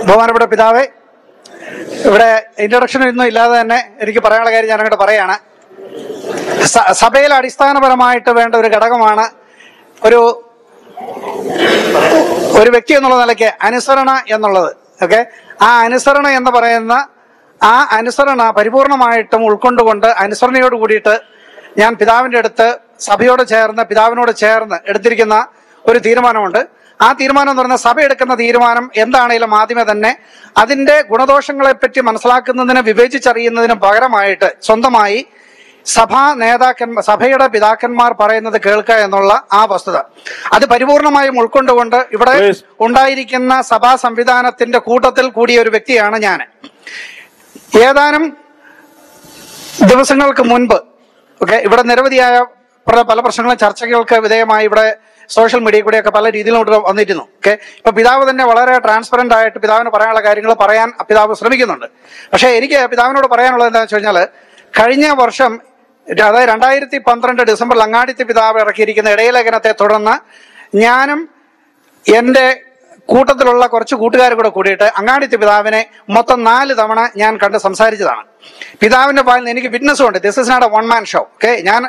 ബഹുമാനപ്പെട്ട പിതാവേ, ഇവിടെ ഇൻട്രൊഡക്ഷൻ ഒന്നും ഇല്ലാതെ തന്നെ എനിക്ക് പറയാനുള്ള കാര്യം ഞാൻ അങ്ങോട്ട് പറയാണ്. സഭയിൽ അടിസ്ഥാനപരമായിട്ട് വേണ്ട ഒരു ഘടകമാണ് ഒരു വ്യക്തി എന്നുള്ള നിലയ്ക്ക് അനുസരണ എന്നുള്ളത്. ഓക്കെ, ആ അനുസരണ എന്ന് പറയുന്ന ആ അനുസരണ പരിപൂർണമായിട്ടും ഉൾക്കൊണ്ടുകൊണ്ട് അനുസരണയോട് കൂടിയിട്ട് ഞാൻ പിതാവിൻ്റെ അടുത്ത് സഭയോട് ചേർന്ന് പിതാവിനോട് ചേർന്ന് എടുത്തിരിക്കുന്ന ഒരു തീരുമാനമുണ്ട്. ആ തീരുമാനം എന്ന് പറയുന്നത്, സഭ എടുക്കുന്ന തീരുമാനം എന്താണെങ്കിലും ആദ്യമേ തന്നെ അതിന്റെ ഗുണദോഷങ്ങളെപ്പറ്റി മനസ്സിലാക്കുന്നതിന് വിവേചിച്ചറിയുന്നതിന് പകരമായിട്ട് സ്വന്തമായി സഭയുടെ പിതാക്കന്മാർ പറയുന്നത് കേൾക്കുക എന്നുള്ള ആ വസ്തുത അത് പരിപൂർണമായും ഉൾക്കൊണ്ടുകൊണ്ട് ഇവിടെ ഉണ്ടായിരിക്കുന്ന സഭാ സംവിധാനത്തിന്റെ കൂട്ടത്തിൽ കൂടിയ ഒരു വ്യക്തിയാണ് ഞാൻ. ഏതാനും ദിവസങ്ങൾക്ക് മുൻപ് ഇവിടെ നിരവധിയായ പല പ്രശ്നങ്ങളും ചർച്ചകൾക്ക് വിധേയമായി ഇവിടെ സോഷ്യൽ മീഡിയ കൂടെയൊക്കെ പല രീതിയിലും വന്നിരുന്നു. ഇപ്പൊ പിതാവ് തന്നെ വളരെ ട്രാൻസ്പെറന്റ് ആയിട്ട് പിതാവിന് പറയാനുള്ള കാര്യങ്ങൾ പറയാൻ പിതാവ് ശ്രമിക്കുന്നുണ്ട്. പക്ഷെ എനിക്ക് പിതാവിനോട് പറയാനുള്ളത് എന്താണെന്ന് വെച്ച് കഴിഞ്ഞാൽ, കഴിഞ്ഞ വർഷം അതായത് 2012 ഡിസംബറിൽ അങ്ങാടിത്തെ പിതാവ് ഇറക്കിയിരിക്കുന്ന ഇടയലേഖനത്തെ തുടർന്ന് ഞാനും എൻ്റെ കൂട്ടത്തിലുള്ള കുറച്ച് കൂട്ടുകാർ കൂടെ കൂടിയിട്ട് അങ്ങാടിത്തെ പിതാവിനെ മൊത്തം 4 തവണ ഞാൻ കണ്ട് സംസാരിച്ചതാണ്. പിതാവിന്റെ ഭാഗത്ത് നിന്ന് എനിക്ക് വിറ്റ്നസ്സും ഉണ്ട്. This is not a one man show. ഞാൻ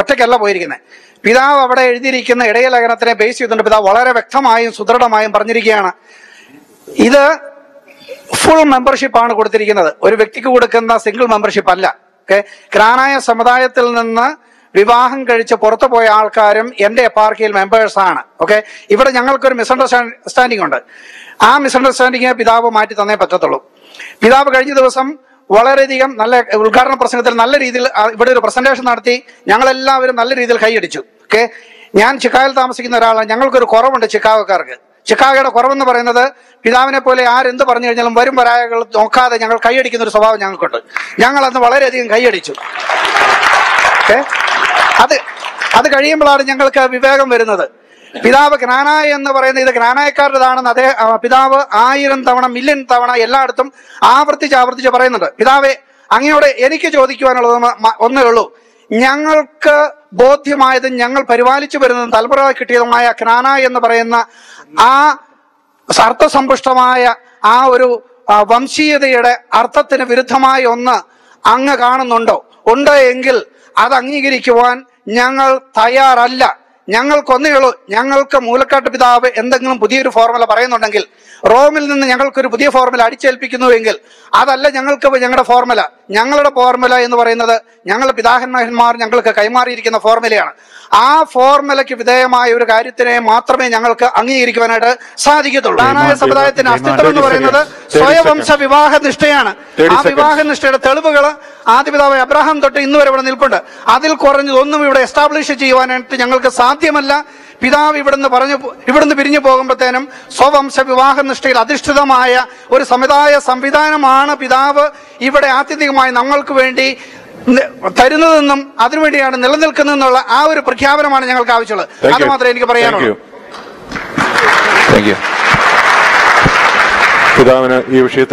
ഒറ്റയ്ക്കല്ല പോയിരിക്കുന്നത്. പിതാവ് അവിടെ എഴുതിയിരിക്കുന്ന ഇടയലേഖനത്തിനെ ബേസ് ചെയ്തുകൊണ്ട് പിതാവ് വളരെ വ്യക്തമായും സുദൃഢമായും പറഞ്ഞിരിക്കുകയാണ്, ഇത് ഫുൾ മെമ്പർഷിപ്പ് ആണ് കൊടുത്തിരിക്കുന്നത്, ഒരു വ്യക്തിക്ക് കൊടുക്കുന്ന സിംഗിൾ മെമ്പർഷിപ്പ് അല്ല. ക്നാനായ സമുദായത്തിൽ നിന്ന് വിവാഹം കഴിച്ച് പുറത്തു പോയ ആൾക്കാരും എന്റെ എപ്പാർക്കിയിൽ മെമ്പേഴ്സ് ആണ്. ഇവിടെ ഞങ്ങൾക്കൊരു മിസ്അണ്ടർസ്റ്റാൻഡിംഗ് ഉണ്ട്. ആ മിസ്അണ്ടർസ്റ്റാൻഡിംഗ് പിതാവ് മാറ്റി തന്നേ പറ്റത്തുള്ളൂ. പിതാവ് കഴിഞ്ഞ ദിവസം വളരെയധികം നല്ല ഉദ്ഘാടന പ്രസംഗത്തിൽ നല്ല രീതിയിൽ ഇവിടെ ഒരു പ്രസന്റേഷൻ നടത്തി. ഞങ്ങളെല്ലാവരും നല്ല രീതിയിൽ കൈയടിച്ചു. ഞാൻ ചിക്കാഗോയിൽ താമസിക്കുന്ന ഒരാളാണ്. ഞങ്ങൾക്കൊരു കുറവുണ്ട് ചിക്കാഗോക്കാർക്ക്. ചിക്കാഗോയുടെ കുറവെന്ന് പറയുന്നത്, പിതാവിനെ പോലെ ആരെന്ത് പറഞ്ഞു കഴിഞ്ഞാലും വരും വരായകൾ നോക്കാതെ ഞങ്ങൾ കൈയടിക്കുന്ന ഒരു സ്വഭാവം ഞങ്ങൾക്കുണ്ട്. ഞങ്ങൾ അന്ന് വളരെയധികം കൈയടിച്ചു. അത് കഴിയുമ്പോഴാണ് ഞങ്ങൾക്ക് വിവേകം വരുന്നത്. പിതാവ് ക്നാനായ എന്ന് പറയുന്നത് ഇത് ക്നാനായക്കാരുടേതാണെന്ന് പിതാവ് 1000 തവണ മില്യൺ തവണ എല്ലായിടത്തും ആവർത്തിച്ച് പറയുന്നുണ്ട്. പിതാവെ, അങ്ങയോട് എനിക്ക് ചോദിക്കുവാനുള്ളത് ഒന്നേ ഉള്ളൂ. ഞങ്ങൾക്ക് ബോധ്യമായതും ഞങ്ങൾ പരിപാലിച്ചു വരുന്നതും തലമുറ കിട്ടിയതുമായ ക്നാനായ എന്ന് പറയുന്ന ആ അർത്ഥസമ്പുഷ്ടമായ ആ ഒരു വംശീയതയുടെ അർത്ഥത്തിന് വിരുദ്ധമായ ഒന്ന് അങ്ങ് കാണുന്നുണ്ടോ? ഉണ്ട് എങ്കിൽ അത് അംഗീകരിക്കുവാൻ ഞങ്ങൾ തയ്യാറല്ല. ഞങ്ങൾക്കൊന്നേയുള്ളൂ, ഞങ്ങൾക്ക് മൂലക്കാട്ട് പിതാവ് എന്തെങ്കിലും പുതിയൊരു ഫോർമുല പറയുന്നുണ്ടെങ്കിൽ, റോമിൽ നിന്ന് ഞങ്ങൾക്കൊരു പുതിയ ഫോർമുല അടിച്ചേൽപ്പിക്കുന്നുവെങ്കിൽ അതല്ല ഞങ്ങളുടെ ഫോർമുല. ഞങ്ങളുടെ ഫോർമുല എന്ന് പറയുന്നത് ഞങ്ങളുടെ പിതാക്കന്മാർ ഞങ്ങൾക്ക് കൈമാറിയിരിക്കുന്ന ഫോർമുലയാണ്. ആ ഫോർമുലയ്ക്ക് വിധേയമായ ഒരു കാര്യത്തിനെ മാത്രമേ ഞങ്ങൾക്ക് അംഗീകരിക്കുവാനായിട്ട് സാധിക്കത്തുള്ളൂ. ക്നാനായ സമുദായത്തിന്റെ അസ്തിത്വം എന്ന് പറയുന്നത് സ്വയവംശ വിവാഹ നിഷ്ഠയാണ്. ആ വിവാഹ നിഷ്ഠയുടെ തെളിവുകൾ ആദ്യപിതാവ് അബ്രഹാം തൊട്ട് ഇന്ന് വരെ ഇവിടെ നിൽപ്പുണ്ട്. അതിൽ കുറഞ്ഞതൊന്നും ഇവിടെ എസ്റ്റാബ്ലിഷ് ചെയ്യുവാനായിട്ട് ഞങ്ങൾക്ക് സാധ്യമല്ല. പിതാവ് ഇവിടുന്ന് പിരിഞ്ഞു പോകുമ്പോഴത്തേനും സ്വവംശ വിവാഹ നിഷ്ഠയിൽ അധിഷ്ഠിതമായ ഒരു സമുദായ സംവിധാനമാണ് പിതാവ് ഇവിടെ ആത്യന്തികമായി നമ്മൾക്ക് വേണ്ടി തരുന്നതെന്നും അതിനുവേണ്ടിയാണ് നിലനിൽക്കുന്നതെന്നുള്ള ആ ഒരു പ്രഖ്യാപനമാണ് ഞങ്ങൾക്ക് ആവശ്യമുള്ളത്. അത് മാത്രമേ എനിക്ക് പറയാനുള്ളൂ. പിതാവിന് ഈ വിഷയത്തിൽ